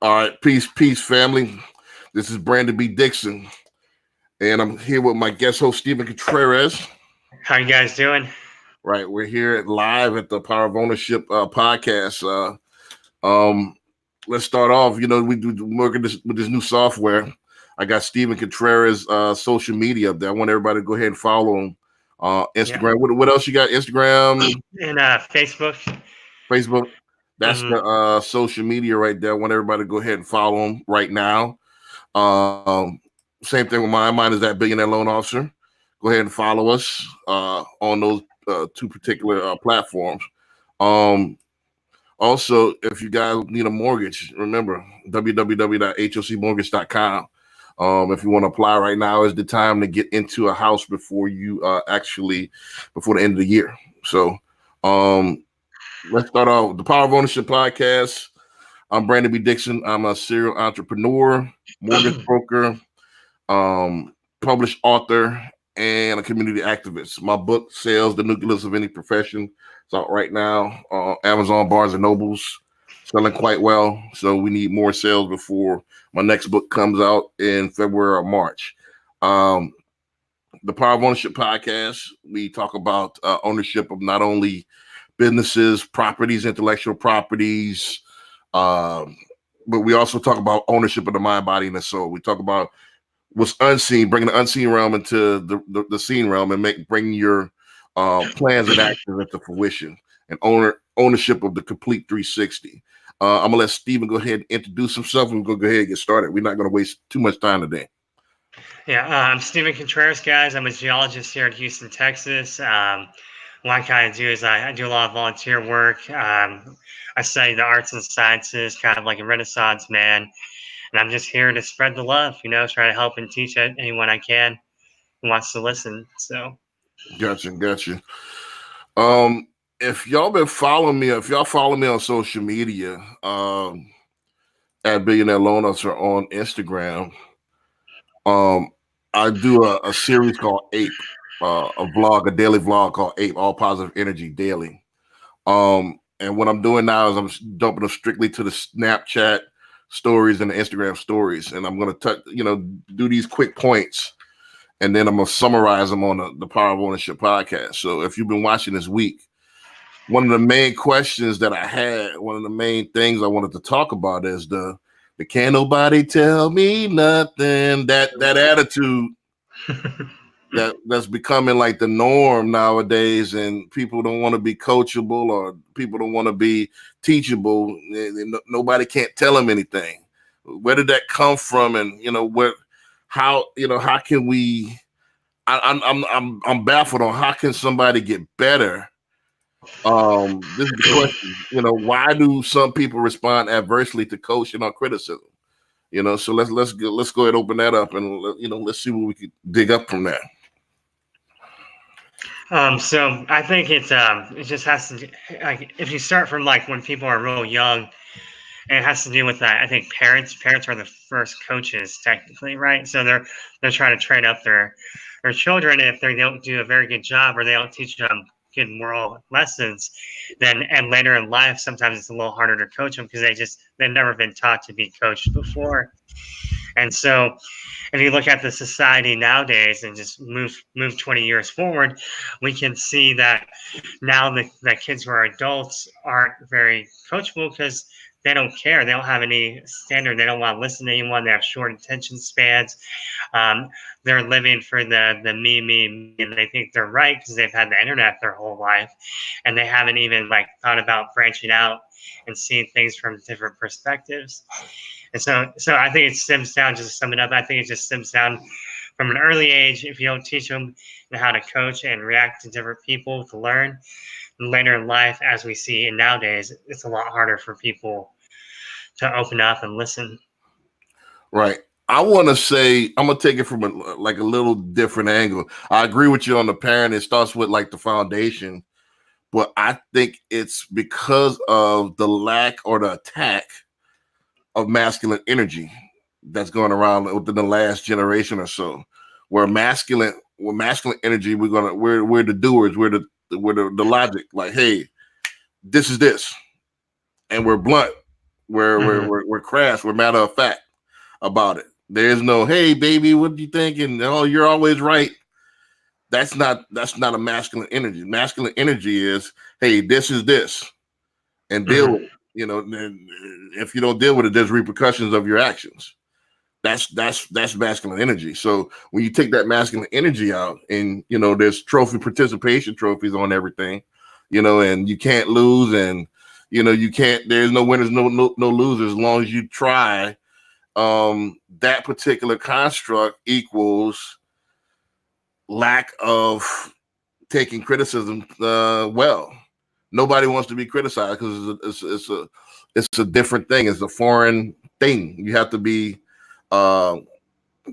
All right, peace, family. This is Brandon B. Dixon, and I'm here with my guest host, Stephen Contreras. How you guys doing? Right, we're here live at the Power of Ownership podcast. Um, let's start off. We do working with this new software. I got Stephen Contreras social media up there. I want everybody to go ahead and follow him. Yeah, Instagram. What else you got? Instagram, and Facebook. Facebook. That's hmm the social media right there. I want everybody to go ahead and follow him right now. Um, Same thing with mine. Mine is that billionaire loan officer. Go ahead and follow us on those two particular platforms. Um, Also, if you guys need a mortgage, remember www.hocmortgage.com. If you want to apply right now, is the time to get into a house before you before the end of the year. So, um, let's start off with the Power of Ownership podcast. I'm Brandon B. Dixon. I'm a serial entrepreneur, mortgage broker, published author, and a community activist. My book, Sales, the Nucleus of Any Profession, is out right now on Amazon, Barnes and Nobles, selling quite well. So we need more sales before my next book comes out in February or March. Um, the Power of Ownership podcast, we talk about ownership of not only businesses, properties, intellectual properties, um, but we also talk about ownership of the mind, body, and the soul. We talk about what's unseen, bringing the unseen realm into the seen realm, and bring your plans and actions into fruition, and ownership of the complete 360. I'm gonna let Stephen go ahead and introduce himself, and we'll go ahead and get started. We're not gonna waste too much time today. Yeah, I'm Stephen Contreras, guys. I'm a geologist here in Houston, Texas. What I kind of do is I do a lot of volunteer work. I study the arts and sciences, kind of like a Renaissance man, and I'm just here to spread the love. Try to help and teach anyone I can who wants to listen. So. Gotcha. Um, if y'all been following me, if y'all follow me on social media, at Billionaire Loan Officer on Instagram, um, I do a series called Ape, a daily vlog called Ape, All Positive Energy Daily. And what I'm doing now is I'm dumping them strictly to the Snapchat stories and the Instagram stories, and I'm gonna do these quick points, and then I'm gonna summarize them on the Power of Ownership podcast. So if you've been watching this week, one of the main questions that I had, one of the main things I wanted to talk about is the can't nobody tell me nothing. That attitude that's becoming like the norm nowadays, and people don't want to be coachable, or people don't want to be teachable. Nobody can't tell them anything. Where did that come from? And how can we? I'm baffled on how can somebody get better. This is the question. Why do some people respond adversely to coaching or criticism? So let's go ahead and open that up, and let's see what we could dig up from there. So I think it just has to, like, if you start from like when people are real young, and it has to do with that. I think parents are the first coaches technically, right? So they're trying to train up their children. If they don't do a very good job, or they don't teach them good moral lessons, then and later in life, sometimes it's a little harder to coach them because they've never been taught to be coached before. And so if you look at the society nowadays and just move 20 years forward, we can see that now the kids who are adults aren't very coachable because they don't care. They don't have any standard. They don't want to listen to anyone. They have short attention spans. They're living for the me, and they think they're right because they've had the internet their whole life, and they haven't even like thought about branching out and seeing things from different perspectives. And so I think it stems down, just to sum it up, I think it just stems down from an early age. If you don't teach them how to coach and react to different people to learn, later in life, as we see in nowadays, it's a lot harder for people to open up and listen. Right. I want to say I'm gonna take it from a little different angle. I agree with you on the parent. It starts with like the foundation, but I think it's because of the lack or the attack of masculine energy that's going around within the last generation or so. With masculine energy, we're the doers, we're the logic. Like, hey, this is this, and we're blunt. Mm-hmm. We're crass. We're matter of fact about it. There's no, hey baby, what do you think? And oh, you're always right. That's not a masculine energy. Masculine energy is, hey, this is this, and deal Mm-hmm. with it. And if you don't deal with it, there's repercussions of your actions. That's masculine energy. So when you take that masculine energy out, and there's trophy participation trophies on everything, and you can't lose, and you can't. There's no winners, no losers, as long as you try. That particular construct equals lack of taking criticism well. Nobody wants to be criticized because it's a different thing. It's a foreign thing. You have to be uh,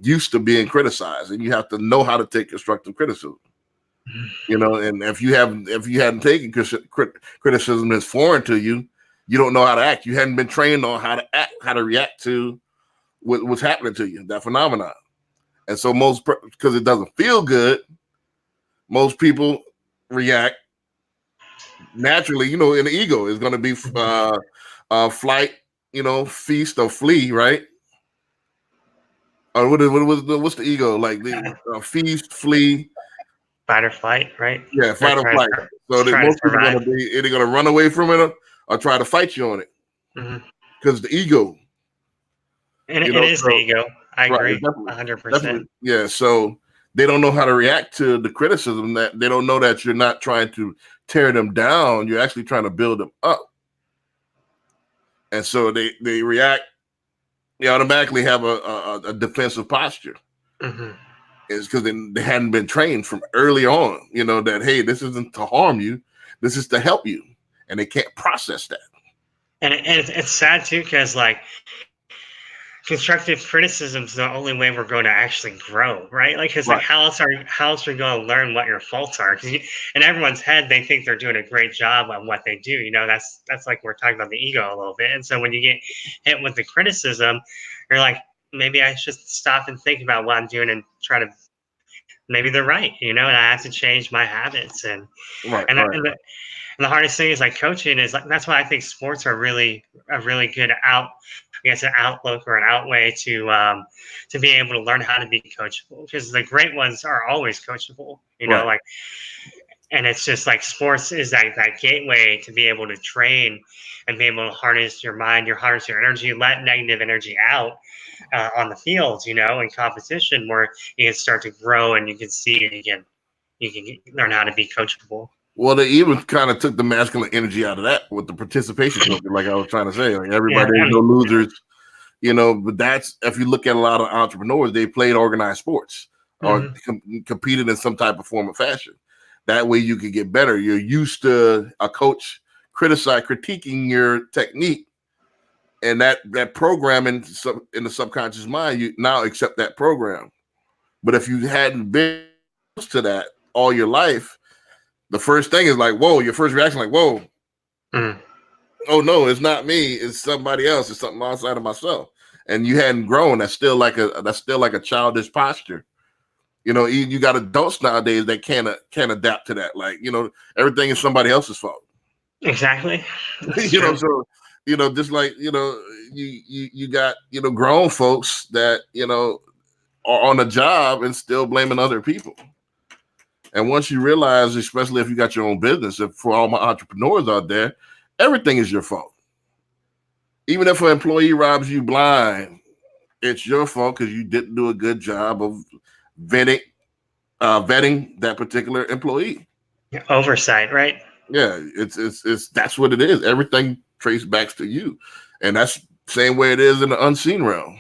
used to being criticized, and you have to know how to take constructive criticism. And if you hadn't taken criticism that's foreign to you, you don't know how to act. You hadn't been trained on how to act, how to react to what's happening to you, that phenomenon. And so because it doesn't feel good, most people react naturally. In the ego is going to be flight, feast or flee, right? Or what's the ego like? The feast, flee, Fight or flight, right? yeah, Or fight or flight. So that try to most people are survive. going to be either going to run away from it or try to fight you on it Mm-hmm. because the ego, And it is the So ego. I right, agree, definitely, 100%. definitely, yeah. So they don't know how to react to the criticism. That they don't know that you're not trying to tear them down. You're actually trying to build them up. And so they react. They automatically have a defensive posture. Mm-hmm. It's because they hadn't been trained from early on. That hey, this isn't to harm you. This is to help you, and they can't process that. And it's sad too, because like constructive criticism is the only way we're going to actually grow, right? Like, because like Right, how else are you going to learn what your faults are? Because in everyone's head, they think they're doing a great job on what they do. That's like we're talking about the ego a little bit. And so when you get hit with the criticism, you're like, maybe I should stop and think about what I'm doing and try to. Maybe they're right, and I have to change my habits right, and right, and the, and the hardest thing is like coaching is like that's why I think sports are really a really good I guess an outlook or an outway to be able to learn how to be coachable because the great ones are always coachable, right, like and it's just like sports is that gateway to be able to train and be able to harness your mind, harness your energy, let negative energy out on the field, in competition where you can start to grow and you can see and you can learn how to be coachable. Well, they even kind of took the masculine energy out of that with the participation trophy, like I was trying to say. Like Yeah, everybody, I there's no mean, losers, But that's if you look at a lot of entrepreneurs, they played organized sports or mhm. competed in some type of form or fashion. That way, you can get better. You're used to a coach critiquing your technique, and that programming in the subconscious mind, you now accept that program. But if you hadn't been exposed to that all your life, the first thing is like, whoa, your first reaction, like, whoa, Mm. oh no, it's not me, it's somebody else, it's something outside of myself. And you hadn't grown. That's still like a childish posture. You got adults nowadays that can't adapt to that. Like, everything is somebody else's fault. Exactly. That's you know, true. so just like you got grown folks that are on a job and still blaming other people. And once you realize, especially if you got your own business, if for all my entrepreneurs out there, everything is your fault. Even if an employee robs you blind, it's your fault because you didn't do a good job of vetting vetting that particular employee. Yeah, oversight, right? Yeah, it's that's what it is. Everything traced back to you, and that's the same way it is in the unseen realm.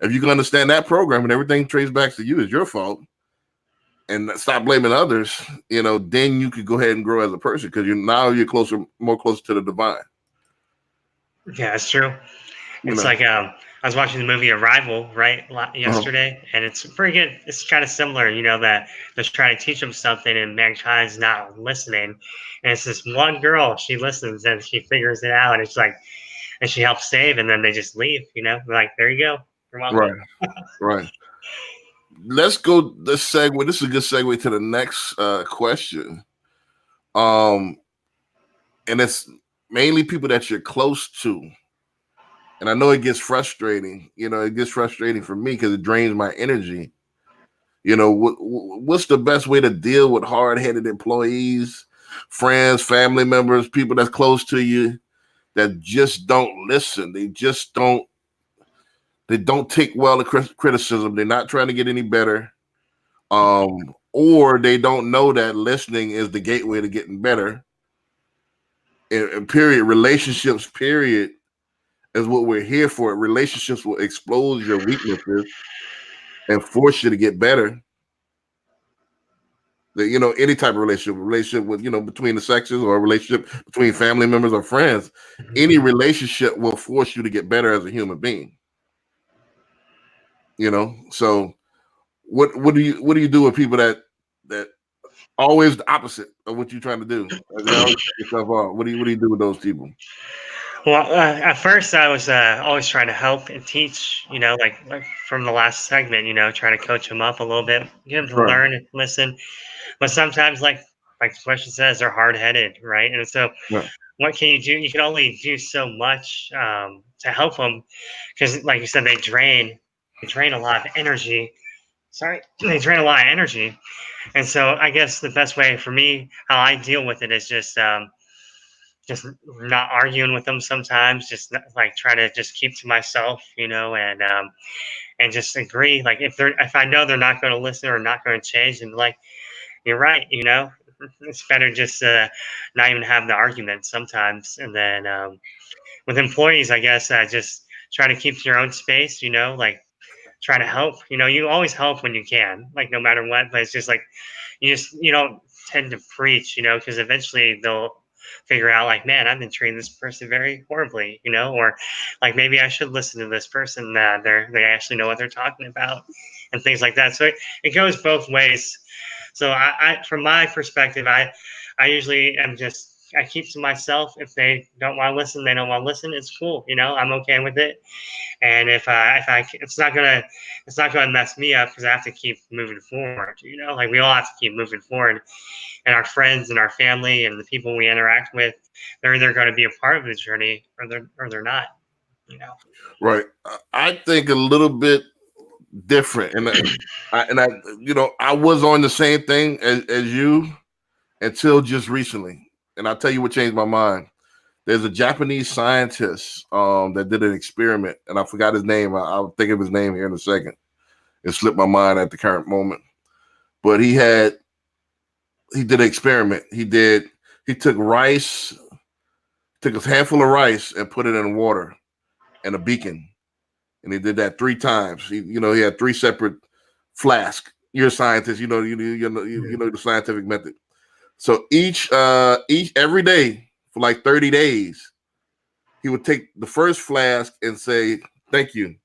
If you can understand that program and everything traced back to you is your fault, and stop blaming others, then you could go ahead and grow as a person because you're more closer to the divine. Yeah, that's true. You It's know. like I was watching the movie Arrival right Uh-huh. yesterday, and it's pretty good. It's kind of similar, that they're trying to teach them something, and mankind's not listening. And it's this one girl, she listens and she figures it out. And it's like, and she helps save, and then they just leave. They're like, there you go, you're welcome. Right, right. Let's segue. This is a good segue to the next question. Um, and it's mainly people that you're close to. and I know it gets frustrating. It gets frustrating for me because it drains my energy. What's the best way to deal with hard-headed employees, friends, family members, people that's close to you that just don't listen? They don't take well to criticism. They're not trying to get any better. Or they don't know that listening is the gateway to getting better. And period, relationships, period, is what we're here for. Relationships will expose your weaknesses and force you to get better. Any type of relationship with, between the sexes, or a relationship between family members or friends, any relationship will force you to get better as a human being. So what do you do with people that always the opposite of what you're trying to do? Like, they always cut yourself off. What do you do with those people? Well, at first I was always trying to help and teach, like from the last segment, trying to coach them up a little bit, get them to Right. learn and listen. But sometimes, like the question says, they're hard headed, right? And so, Right. what can you do? You can only do so much to help them, because, like you said, they drain a lot of energy. Sorry, they drain a lot of energy, and so I guess the best way for me, how I deal with it, is just not arguing with them sometimes, just like try to just keep to myself, and just agree. Like if I know they're not going to listen or not going to change, and like you're right, it's better just not even have the argument sometimes. And then with employees, I guess just try to keep your own space, like try to help. You always help when you can, like no matter what. But it's just like you don't tend to preach, because eventually they'll figure out like, man, I've been treating this person very horribly, or like maybe I should listen to this person that they actually know what they're talking about, and things like that. So it goes both ways. So from my perspective, I usually am just I keep to myself. If they don't want to listen, they don't want to listen. It's cool, I'm okay with it. And if it's not gonna mess me up, because I have to keep moving forward. Like we all have to keep moving forward, and our friends and our family and the people we interact with, they're either going to be a part of the journey, or they're not. You know. Right. I think a little bit different, and I was on the same thing as you until just recently, and I'll tell you what changed my mind. There's a Japanese scientist that did an experiment, and I forgot his name. I'll think of his name here in a second. It slipped my mind at the current moment. But he did an experiment. He took rice, took a handful of rice and put it in water and a beacon. And he did that 3 times. He had 3 separate flasks. You're a scientist, you know the scientific method. So each every day for like 30 days, he would take the first flask and say, "Thank you."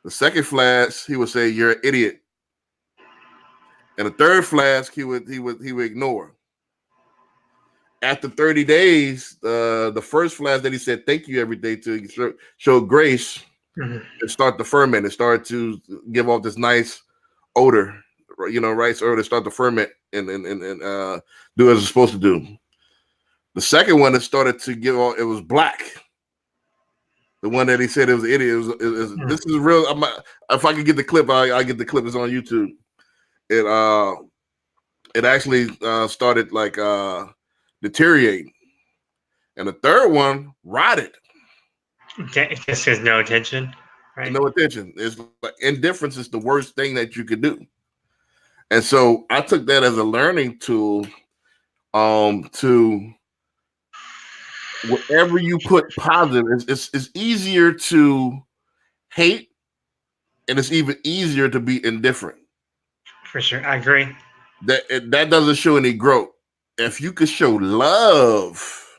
The second flask, he would say, "You're an idiot." And the third flask, he would ignore. After 30 days, the first flask that he said thank you every day to show grace, Mhm. it started to ferment. It started to give off this nice odor, rice odor. It started to ferment and do as it's supposed to do. The second one that started to give off, it was black. The one that he said it was an idiot. Mhm. This is real. If I could get the clip, I get the clip. It's on YouTube. It actually started like deteriorating, and the third one rotted. Just has no attention, And right? no attention. It's like indifference is the worst thing that you could do. And so I took that as a learning tool to whatever you put positive, it's easier to hate, and it's even easier to be indifferent. For sure, I agree. That doesn't show any growth. If you could show love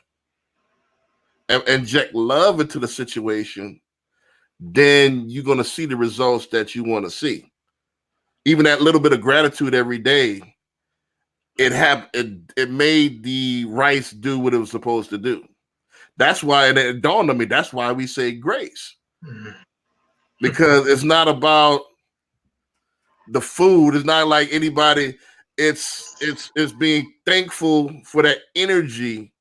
and inject love into the situation, then you're going to see the results that you want to see. Even that little bit of gratitude every day, it made the rice do what it was supposed to do. That's why it dawned on me. That's why we say grace, Mhm. because it's not about the food. It's not like anybody. It's being thankful for that energy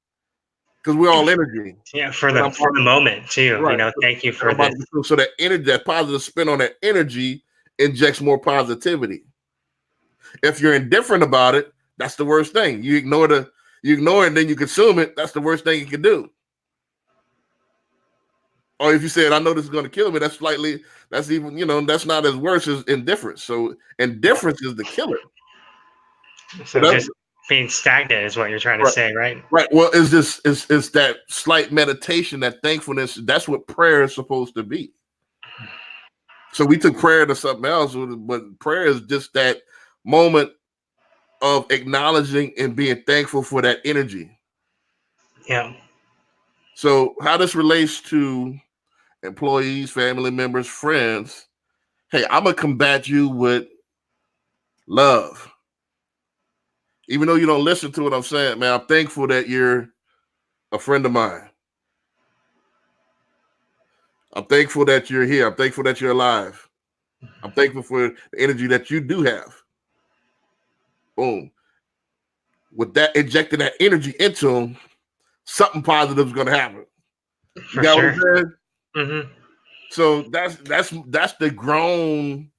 because we're all energy. Yeah, And I'm for the moment too. right. Thank you And for I'm about this. to, so that energy, that positive spin on that energy injects more positivity. If you're indifferent about it, that's the worst thing. You ignore it and then you consume it. That's the worst thing you can do. Or if you said, I know this is going to kill me, that's even, that's not as worse as indifference. So indifference is the killer. So So that's just being stagnant is what you're trying to right. say, right? Right. Well, it's that slight meditation, that thankfulness. That's what prayer is supposed to be. So we took prayer to something else, but prayer is just that moment of acknowledging and being thankful for that energy. Yeah. So how this relates to employees, family members, friends. Hey, I'm gonna combat you with love. Even though you don't listen to what I'm saying, man, I'm thankful that you're a friend of mine. I'm thankful that you're here. I'm thankful that you're alive. I'm thankful for the energy that you do have. Boom. With that, injecting that energy into them, something positive is going to happen. You For got what sure. I'm saying? Mm-hmm. So that's the grown,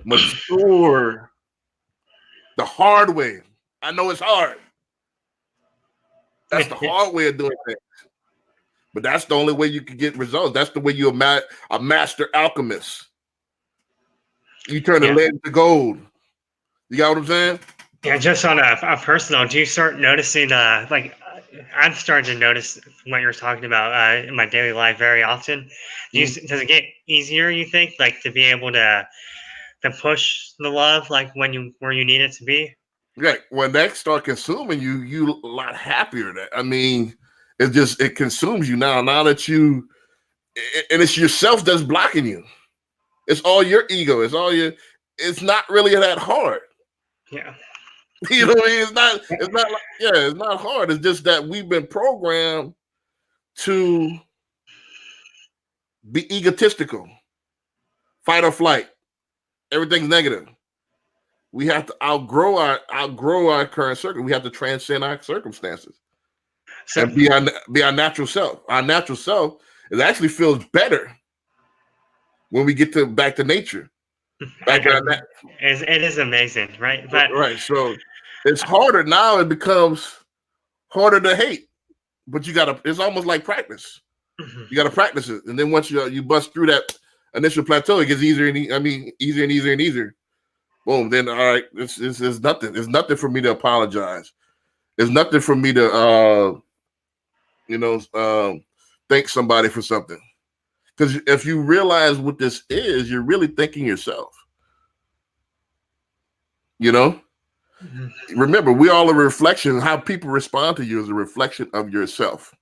mature, the hard way. I know it's hard. That's the hard way of doing things. But that's the only way you can get results. That's the way you're a master alchemist. You turn the Yeah. lead into gold. You got what I'm saying? Yeah, just on a personal, do you start noticing, I'm starting to notice what you're talking about in my daily life very often. Does it get easier, you think, like to be able to push the love, like where you need it to be? Right. When that start consuming you, you a lot happier. I mean, it consumes you now. Now that and it's yourself that's blocking you. It's all your ego. It's not really that hard. Yeah. You know what I mean? It's not hard. It's just that we've been programmed to be egotistical, fight or flight. Everything's negative. We have to outgrow our current circle. We have to transcend our circumstances So and be our natural self. Our natural self, it actually feels better when we get back to nature. Back to it is amazing, right? But right. So it's harder now. It becomes harder to hate, but it's almost like practice. You got to practice it, and then once you bust through that initial plateau, it gets easier easier and easier and easier. Boom. Then all right, it's nothing. It's nothing for me to apologize. It's nothing for me to thank somebody for something. Because if you realize what this is, you're really thanking yourself. You know, remember, we all a reflection. How people respond to you is a reflection of yourself.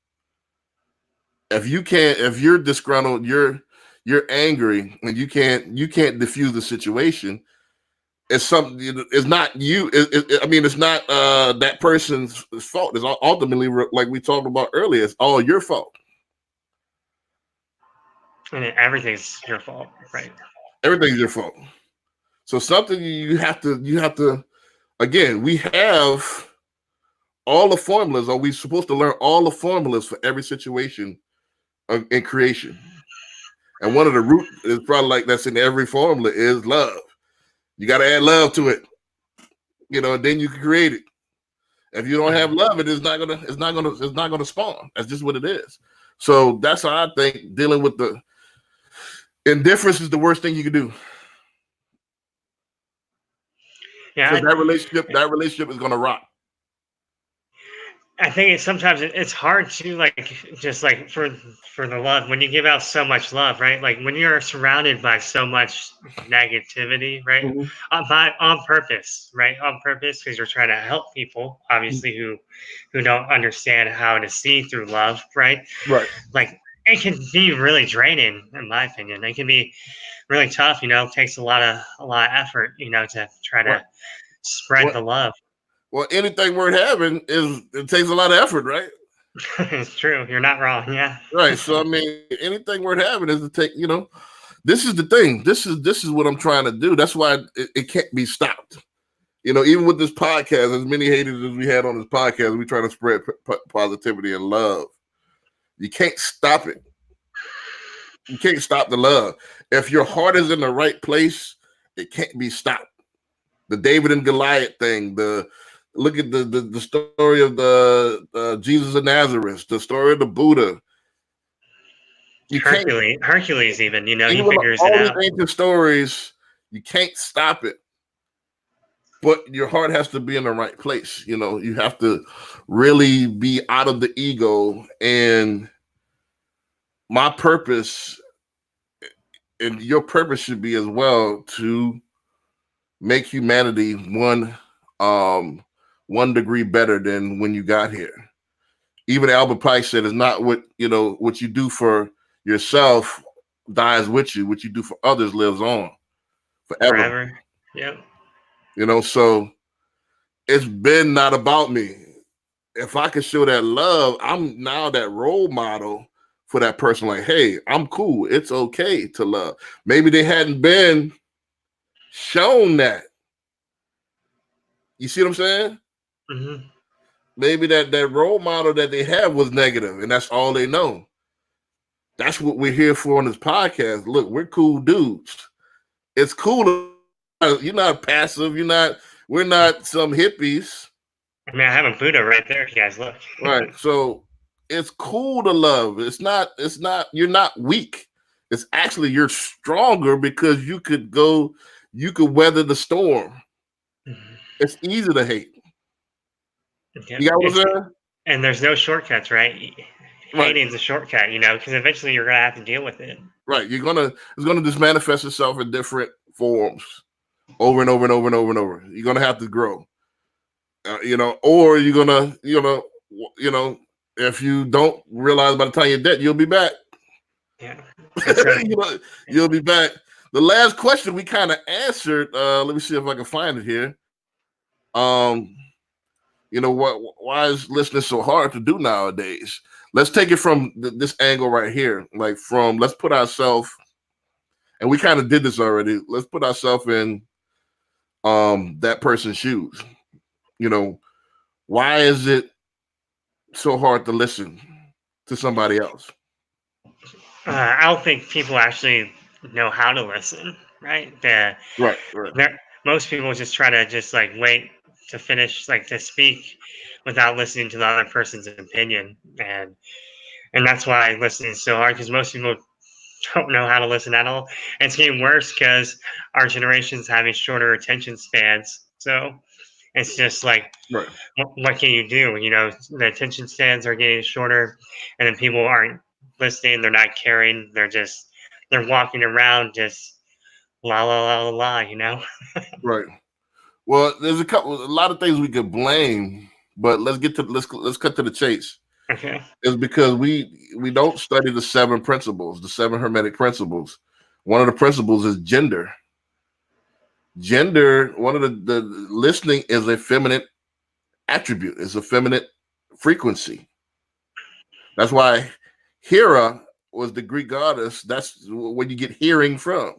If you're disgruntled, you're angry, and you can't diffuse the situation. It's something. It's not you. It's not that person's fault. It's ultimately, like we talked about earlier, it's all your fault. and everything's your fault, right? Everything's your fault. So something you have to again, we have all the formulas. Are we supposed to learn all the formulas for every situation in creation? And one of the root is probably like that's in every formula is love. You got to add love to it, and then you can create it. If you don't have love, it's not gonna spawn. That's just what it is. So that's how I think dealing with the indifference is the worst thing you can do. Yeah, Because that relationship is gonna rock. I think sometimes it's hard to just like for the love when you give out so much love, right? Like when you're surrounded by so much negativity, right? Mm-hmm. On purpose, right? On purpose because you're trying to help people, obviously who don't understand how to see through love, right? Right. Like it can be really draining, in my opinion. It can be really tough. It takes a lot of effort, to try Right. to spread Well, the love. well, anything worth having it takes a lot of effort, right? It's true. You're not wrong. Yeah. Right. So I mean, anything worth having is to take. This is the thing. This is what I'm trying to do. That's why it can't be stopped. Even with this podcast, as many haters as we had on this podcast, we try to spread positivity and love. You can't stop it. You can't stop the love. If your heart is in the right place, it can't be stopped. The David and Goliath thing, the look at the story of the Jesus of Nazareth, the story of the Buddha. You can't, Hercules, even, he even figures it all out. these ancient stories, you can't stop it. But your heart has to be in the right place. You have to really be out of the ego. And my purpose and your purpose should be as well to make humanity one degree better than when you got here. Even Albert Pike said, "It's not what you do for yourself dies with you. What you do for others lives on forever." Forever. Yep. So it's been not about me. If I can show that love, I'm now that role model for that person. Like, hey, I'm cool. It's okay to love. Maybe they hadn't been shown that. You see what I'm saying? Mm-hmm. Maybe that role model that they have was negative, and that's all they know. That's what we're here for on this podcast. Look, we're cool dudes. It's cool. You're not passive. We're not some hippies. I mean, I have a Buddha right there if you guys look. Right. So it's cool to love. It's not, you're not weak. It's actually you're stronger because you could weather the storm. Mm-hmm. It's easy to hate. Yep. You got what I'm saying? And there's no shortcuts, right? Right. Hating's a shortcut, because eventually you're gonna have to deal with it. Right. It's gonna just manifest itself in different forms over and over and over and over and over. You're gonna have to grow. Or you're gonna, if you don't realize by the time you're dead, you'll be back. Yeah. You'll be back. The last question we kind of answered. Let me see if I can find it here. Why is listening so hard to do nowadays? Let's take it from this angle right here. Let's put ourselves, and we kind of did this already. Let's put ourselves in that person's shoes. Why is it so hard to listen to somebody else? I don't think people actually know how to listen, right? Right. Most people just try to just wait to finish, to speak without listening to the other person's opinion, and that's why listening is so hard, because most people don't know how to listen at all. And it's getting worse because our generation's having shorter attention spans. So it's just right. what can you do? The attention spans are getting shorter, and then people aren't listening. They're not caring. They're walking around just la la la la la. Right. Well, there's a lot of things we could blame, but let's cut to the chase. Okay. It's because we don't study the 7 principles, the 7 hermetic principles. One of the principles is gender. Gender, one of the listening is a feminine attribute. It's a feminine frequency. That's why Hera was the Greek goddess. That's where you get hearing from.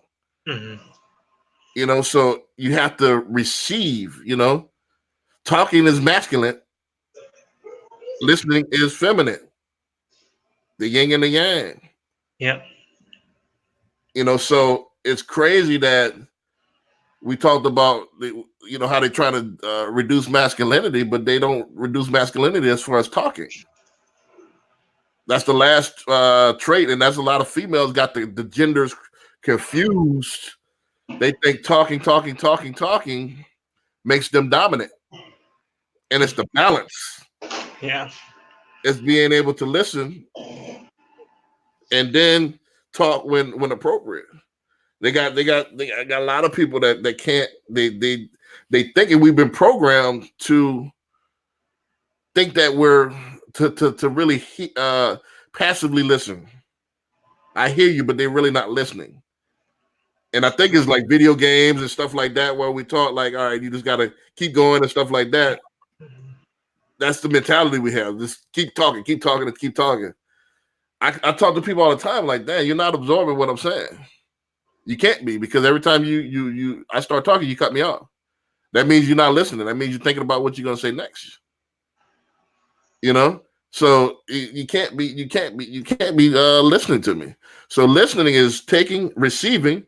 Mm-hmm. So you have to receive. Talking is masculine. Listening is feminine. The yin and the yang. Yep. So it's crazy that we talked about how they try to reduce masculinity, but they don't reduce masculinity as far as talking. That's the last trait, and that's a lot of females got the genders confused. They think talking makes them dominant, and it's the balance. Yeah. It's being able to listen and then talk when appropriate. They got a lot of people that can't. They thinking we've been programmed to think that we're to really passively listen. I hear you, but they're really not listening. And I think it's like video games and stuff like that, where we talk all right, you just got to keep going and stuff like that. That's the mentality we have. Just keep talking, and keep talking. I talk to people all the time like that. You're not absorbing what I'm saying. You can't be, because every time I start talking, you cut me off. That means you're not listening. That means you're thinking about what you're going to say next. So you can't be listening to me. So listening is taking, receiving,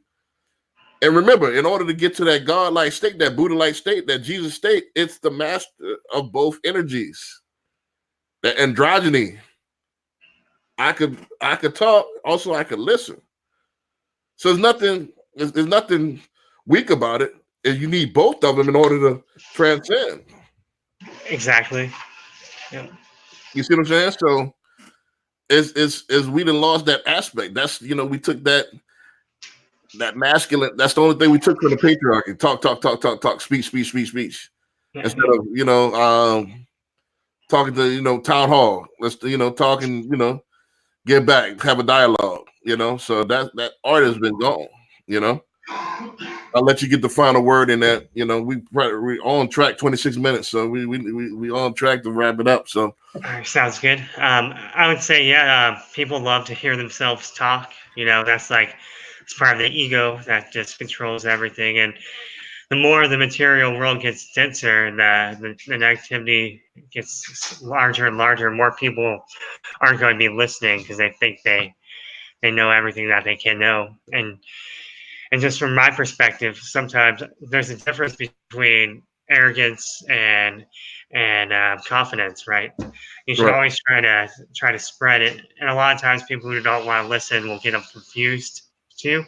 and remember, in order to get to that God-like state, that Buddha-like state, that Jesus state, it's the master of both energies. The androgyny. I could talk, also I could listen. So there's nothing weak about it. And you need both of them in order to transcend. Exactly. Yeah. You see what I'm saying? So it's we done lost that aspect. That's we took that masculine. That's the only thing we took from the patriarchy. Talk, talk, talk, talk, talk. Speech, speech, speech, speech. Instead of talking to town hall. Let's talking. Get back, have a dialogue. So that art has been gone. You know. I'll let you get the final word in that. We on track 26 minutes, so we on track to wrap it up. So All right, sounds good. I would say, yeah, people love to hear themselves talk. That's like it's part of the ego that just controls everything. And the more the material world gets denser, the negativity gets larger and larger. More people aren't going to be listening because they think they know everything that they can know. And just from my perspective, sometimes there's a difference between arrogance and confidence, right? You should right, always try to spread it, and a lot of times people who don't want to listen will get them confused too.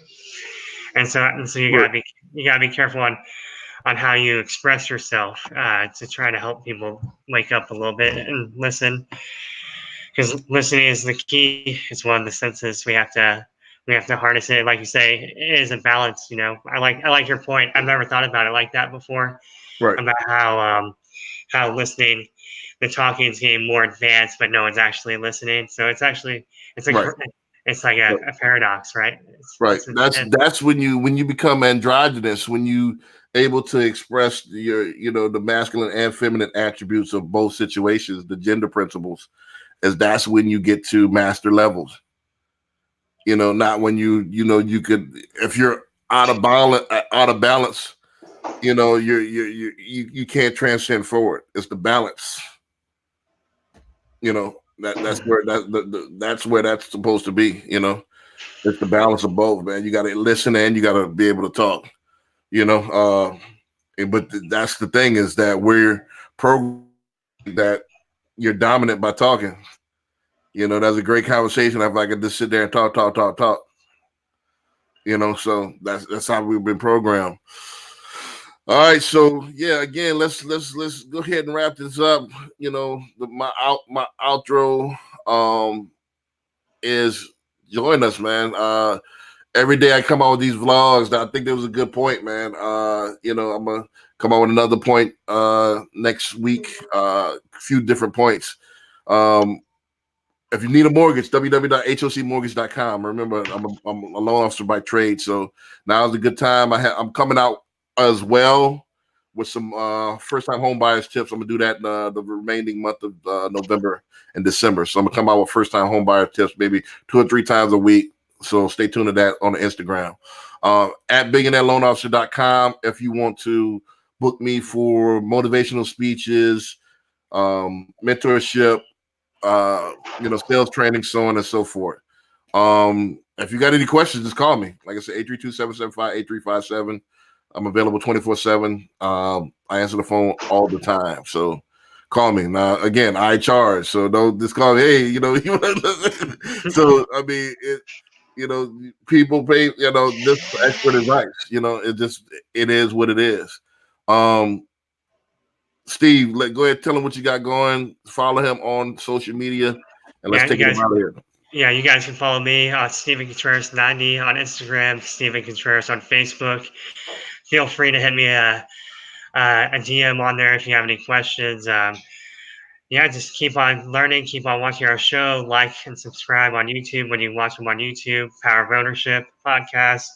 And so right, you gotta be careful on how you express yourself to try to help people wake up a little bit and listen, because listening is the key. It's one of the senses we have to harness it. Like you say, it is a balance. I like your point. I've never thought about it like that before, right, about how listening, the talking is getting more advanced, but no one's actually listening. So it's a right. it's like a paradox, right? Right. It's That's intense. that's when you become androgynous, when you able to express the masculine and feminine attributes of both situations, the gender principles, as that's when you get to master levels. Not when you could, if you're out of balance, you can't transcend forward. It's the balance. That's where that's supposed to be. It's the balance of both, man. You got to listen and you got to be able to talk. You know, but that's the thing, is that we're programmed that you're dominant by talking. That's a great conversation if I could just sit there and talk, talk, talk, talk. So that's how we've been programmed. All right, so yeah, again, let's go ahead and wrap this up. My outro is join us, man. Every day I come out with these vlogs. I think there was a good point, man. I'm gonna come out with another point next week. A few different points. If you need a mortgage, www.hocmortgage.com. Remember, I'm a loan officer by trade, so now's a good time. I'm coming out as well with some first-time home buyers tips. I'm gonna do that in the remaining month of November and December. So I'm gonna come out with first-time home buyer tips, maybe 2 or 3 times a week. So stay tuned to that on the Instagram. At billionaireloanofficer.com if you want to book me for motivational speeches, mentorship, sales training, so on and so forth. If you got any questions, just call me. Like I said, 832-775-8357. I'm available 24/7. I answer the phone all the time. So call me. Now, again, I charge. So don't just call me, hey, so I mean people pay, this for expert advice. It is what it is. Steve, go ahead, tell him what you got going. Follow him on social media, and let's Yeah, you take it guys. out of here. Yeah, you guys can follow me Stephen Contreras 90 on Instagram, Stephen Contreras on Facebook. Feel free to hit me a DM on there if you have any questions. Yeah, just keep on learning, keep on watching our show, like and subscribe on YouTube when you watch them on YouTube, Power of Ownership podcast.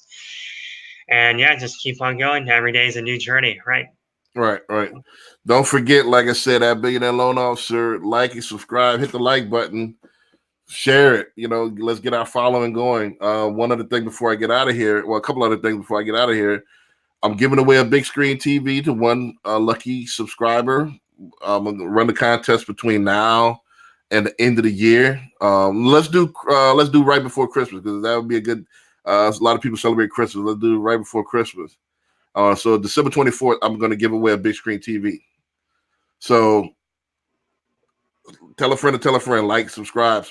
And yeah, just keep on going. Every day is a new journey, right? Right, right. Don't forget, like I said, that Billionaire Loan Officer, like and subscribe, hit the like button, share it. Let's get our following going. One other thing before I get out of here, well, a couple other things before I get out of here. I'm giving away a big screen TV to one lucky subscriber. I'm gonna run the contest between now and the end of the year. Let's do right before Christmas because that would be a good. A lot of people celebrate Christmas. Let's do it right before Christmas. So December 24th, I'm going to give away a big screen TV. So tell a friend to tell a friend, like, subscribe.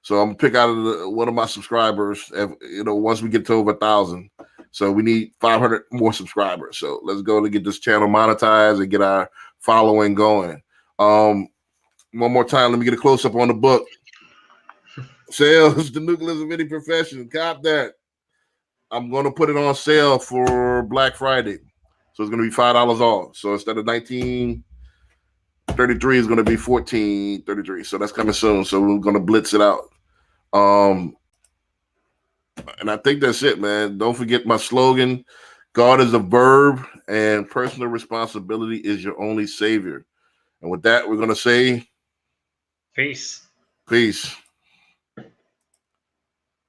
So I'm gonna pick out of one of my subscribers. Once we get to over 1,000, so we need 500 more subscribers. So let's go to get this channel monetized and get our following going. One more time, let me get a close up on the book. Sales, the nucleus of any profession. Cop that. I'm gonna put it on sale for Black Friday, so it's gonna be $5 off. So instead of 1933 is going to be 1433. So that's coming soon. So we're going to blitz it out. And I think that's it, man. Don't forget my slogan: God is a verb, and personal responsibility is your only savior. And with that, we're going to say Peace. peace.